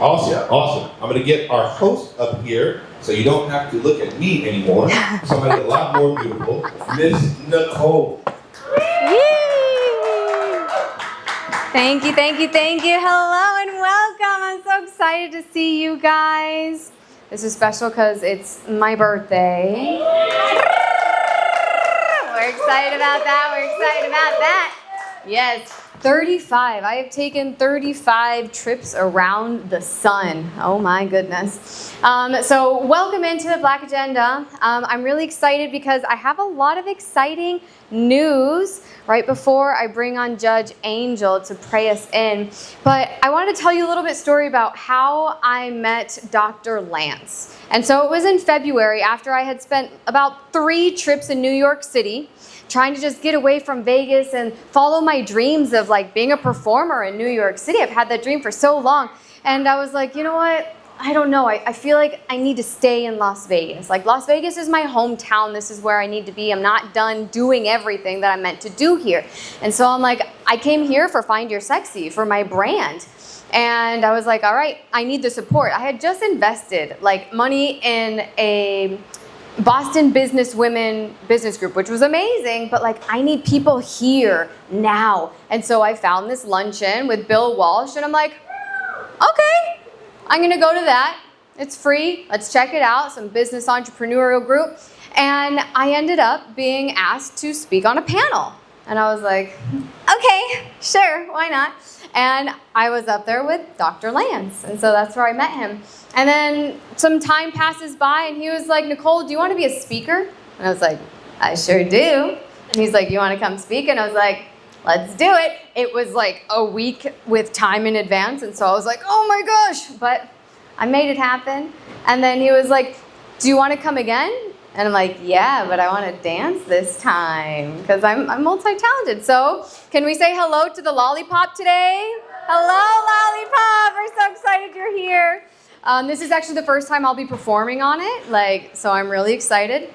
Awesome, awesome. I'm going to get our host up here so you don't have to look at me anymore. Somebody a lot more beautiful, Miss Nicole. Thank you, thank you, thank you. Hello and welcome. I'm so excited to see you guys. This is special because it's my birthday. We're excited about that. We're excited about that. Yes, 35. I have taken 35 trips around the sun. Oh my goodness. So welcome into the Black Agenda. I'm really excited because I have a lot of exciting news right before I bring on Judge Angel to pray us in. But I wanted to tell you a little bit story about how I met Dr. Lance. And so it was in February after I had spent about 3 trips in New York City, trying to just get away from Vegas and follow my dreams of like being a performer in New York City. I've had that dream for so long. And I was like, you know what? I don't know. I feel like I need to stay in Las Vegas. Like Las Vegas is my hometown. This is where I need to be. I'm not done doing everything that I'm meant to do here. And so I'm like, I came here for Find Your Sexy, for my brand. And I was like, all right, I need the support. I had just invested like money in a Boston business women business group, which was amazing, but like I need people here now. And so I found this luncheon with Bill Walsh and I'm like, okay, I'm gonna go to that. It's free, let's check it out, some business entrepreneurial group. And I ended up being asked to speak on a panel. And I was like, okay, sure, why not? And I was up there with Dr. Lance. And so that's where I met him. And then some time passes by and he was like, Nicole, do you want to be a speaker? And I was like, I sure do. And he's like, you want to come speak? And I was like, let's do it. It was like a week with time in advance. And so I was like, oh my gosh, but I made it happen. And then he was like, do you want to come again? And I'm like, yeah, but I want to dance this time because I'm multi-talented. So can we say hello to the lollipop today? Hello, lollipop. We're so excited you're here. This is actually the first time I'll be performing on it, so I'm really excited.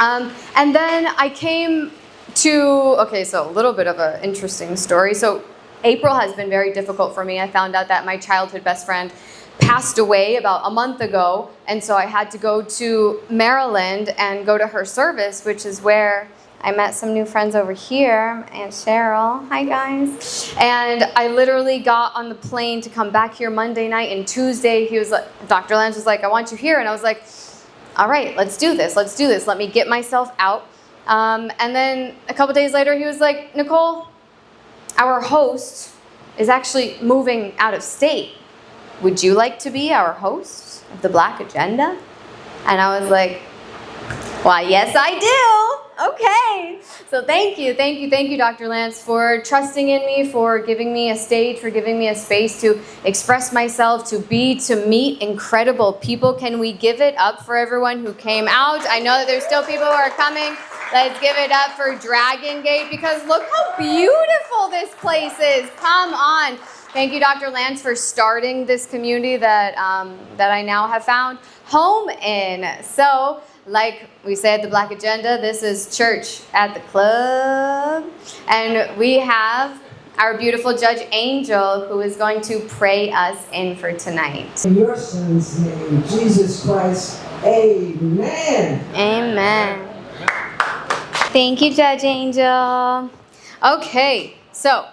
And then I came to, so a little bit of an interesting story. So April has been very difficult for me. I found out that my childhood best friend passed away about a month ago, and so I had to go to Maryland and go to her service, which is where I met some new friends over here, Aunt Cheryl. Hi, guys. And I literally got on the plane to come back here Monday night, and Tuesday, he was like, Dr. Lance was like, I want you here. And I was like, all right, let's do this. Let's do this. Let me get myself out. And then a couple days later, he was like, Nicole, our host is actually moving out of state. Would you like to be our host of the Black Agenda? And I was like, why, yes, I do. Okay. So thank you, Dr. Lance, for trusting in me, for giving me a stage, for giving me a space to express myself, to meet incredible people. Can we give it up for everyone who came out? I know that there's still people who are coming. Let's give it up for Dragon Gate because look how beautiful this place is. Come on. Thank you, Dr. Lance, for starting this community that I now have found home in. So, like we say at the Black Agenda, this is church at the club. And we have our beautiful Judge Angel who is going to pray us in for tonight. In your son's name, Jesus Christ, amen. Amen. Thank you, Judge Angel. Okay, so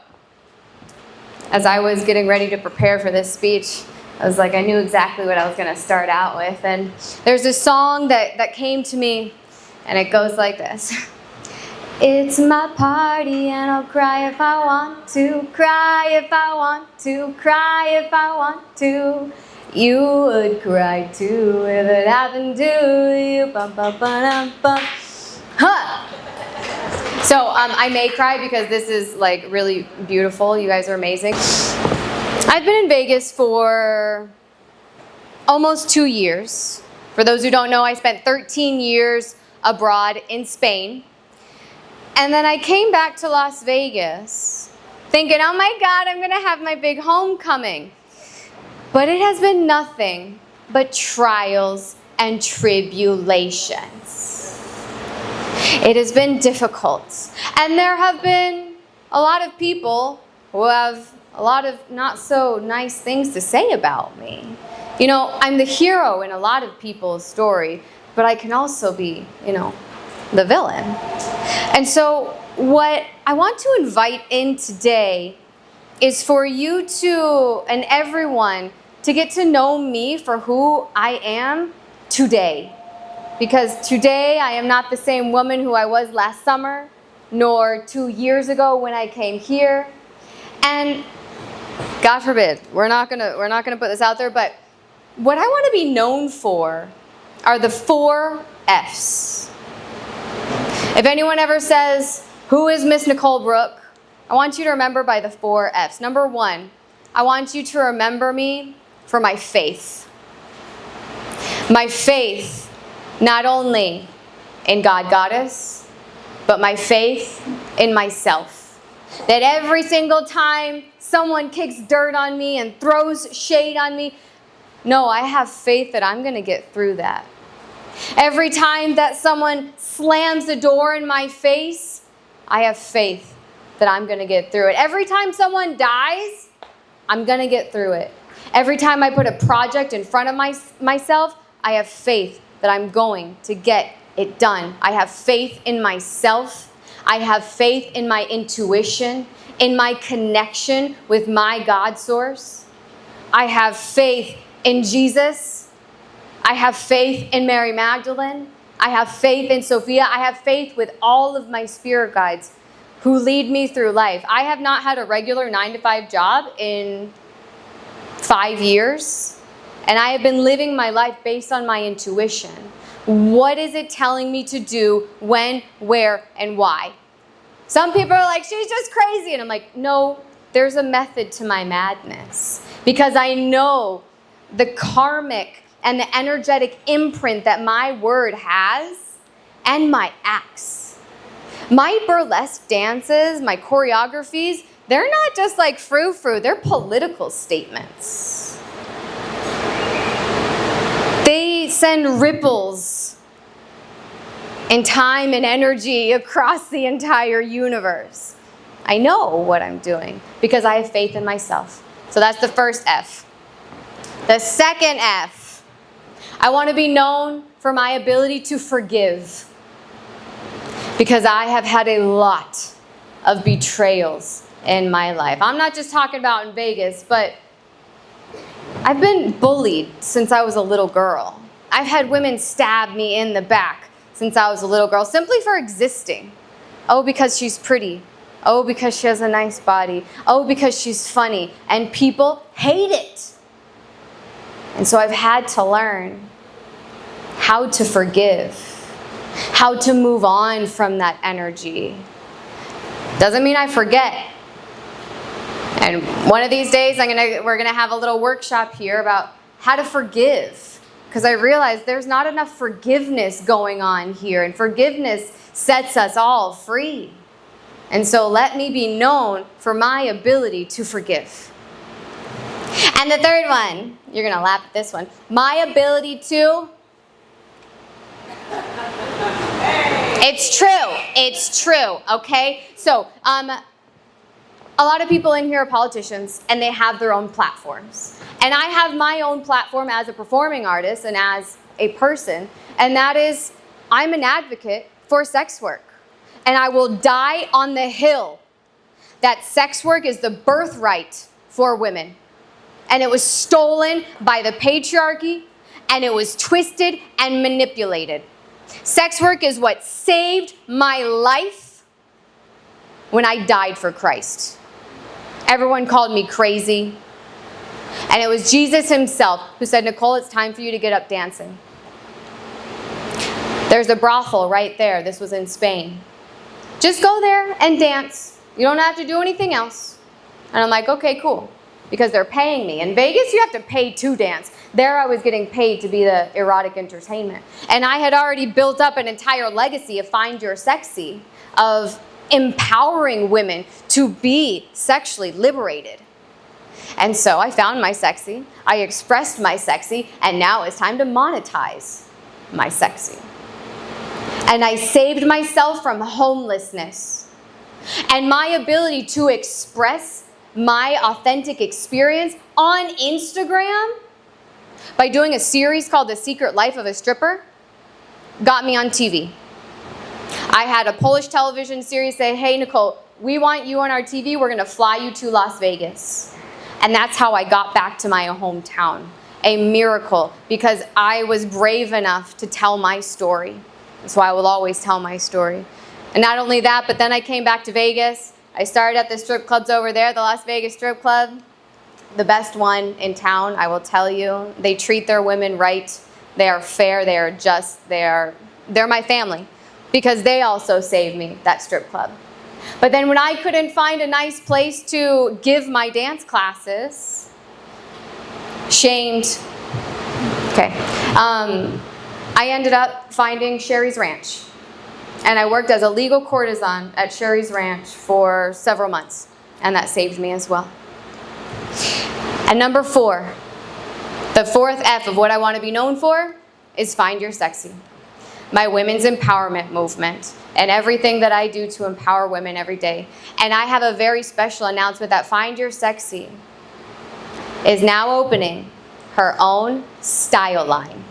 as I was getting ready to prepare for this speech, I was like, I knew exactly what I was going to start out with. And there's this song that came to me, and it goes like this. It's my party, and I'll cry if I want to, cry if I want to, cry if I want to. You would cry too if it happened to you. Bum, bum, bum, bum. Huh. So I may cry because this is like really beautiful. You guys are amazing. I've been in Vegas for almost 2 years. For those who don't know, I spent 13 years abroad in Spain. And then I came back to Las Vegas thinking, oh my God, I'm gonna have my big homecoming. But it has been nothing but trials and tribulations. It has been difficult. And there have been a lot of people who have a lot of not so nice things to say about me. You know, I'm the hero in a lot of people's story, but I can also be, the villain. And so what I want to invite in today is for you to, and everyone, to get to know me for who I am today. Because today I am not the same woman who I was last summer, nor 2 years ago when I came here. And God forbid, we're not gonna put this out there, but what I want to be known for are the 4 F's. If anyone ever says, "Who is Miss Nicole Brooke?" I want you to remember by the 4 F's. Number 1, I want you to remember me for my faith. My faith, not only in God, Goddess, but my faith in myself. That every single time someone kicks dirt on me and throws shade on me, no, I have faith that I'm going to get through that. Every time that someone slams the door in my face, I have faith that I'm going to get through it. Every time someone dies, I'm going to get through it. Every time I put a project in front of myself, I have faith that I'm going to get it done. I have faith in myself. I have faith in my intuition, in my connection with my God source. I have faith in Jesus. I have faith in Mary Magdalene. I have faith in Sophia. I have faith with all of my spirit guides who lead me through life. I have not had a regular 9-to-5 job in 5 years, and I have been living my life based on my intuition. What is it telling me to do, when, where, and why? Some people are like, she's just crazy. And I'm like, no, there's a method to my madness. Because I know the karmic and the energetic imprint that my word has and my acts. My burlesque dances, my choreographies, they're not just like frou-frou, they're political statements. They send ripples in time and energy across the entire universe. I know what I'm doing because I have faith in myself. So that's the first F. The second F, I want to be known for my ability to forgive. Because I have had a lot of betrayals in my life. I'm not just talking about in Vegas, but I've been bullied since I was a little girl. I've had women stab me in the back since I was a little girl, simply for existing. Oh, because she's pretty. Oh, because she has a nice body. Oh, because she's funny. And people hate it. And so I've had to learn how to forgive, how to move on from that energy. Doesn't mean I forget. And one of these days, we're gonna have a little workshop here about how to forgive. Because I realize there's not enough forgiveness going on here. And forgiveness sets us all free. And so let me be known for my ability to forgive. And the third one, you're gonna laugh at this one. My ability to... It's true, okay? So, a lot of people in here are politicians, and they have their own platforms. And I have my own platform as a performing artist and as a person, and that is, I'm an advocate for sex work. And I will die on the hill that sex work is the birthright for women. And it was stolen by the patriarchy, and it was twisted and manipulated. Sex work is what saved my life when I died for Christ. Everyone called me crazy. And it was Jesus himself who said, Nicole, it's time for you to get up dancing. There's a brothel right there. This was in Spain. Just go there and dance. You don't have to do anything else. And I'm like, okay, cool. Because they're paying me. In Vegas, you have to pay to dance. There I was getting paid to be the erotic entertainment. And I had already built up an entire legacy of Find Your Sexy, of empowering women to be sexually liberated. And so I found my sexy, I expressed my sexy, and now it's time to monetize my sexy. And I saved myself from homelessness. And my ability to express my authentic experience on Instagram by doing a series called The Secret Life of a Stripper got me on TV. I had a Polish television series say, hey, Nicole, we want you on our TV. We're going to fly you to Las Vegas. And that's how I got back to my hometown. A miracle, because I was brave enough to tell my story. That's why I will always tell my story. And not only that, but then I came back to Vegas. I started at the strip clubs over there, the Las Vegas Strip Club. The best one in town, I will tell you. They treat their women right. They are fair. They are just. They're my family, because they also saved me, that strip club. But then when I couldn't find a nice place to give my dance classes, shamed, okay, I ended up finding Sherry's Ranch. And I worked as a legal courtesan at Sherry's Ranch for several months. And that saved me as well. And number 4, the fourth F of what I want to be known for is Find Your Sexy. My women's empowerment movement and everything that I do to empower women every day. And I have a very special announcement that Find Your Sexy is now opening her own style line.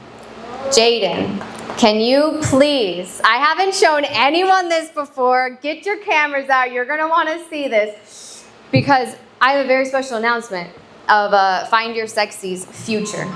Jaden, can you please, I haven't shown anyone this before. Get your cameras out. You're going to want to see this, because I have a very special announcement of Find Your Sexy's future.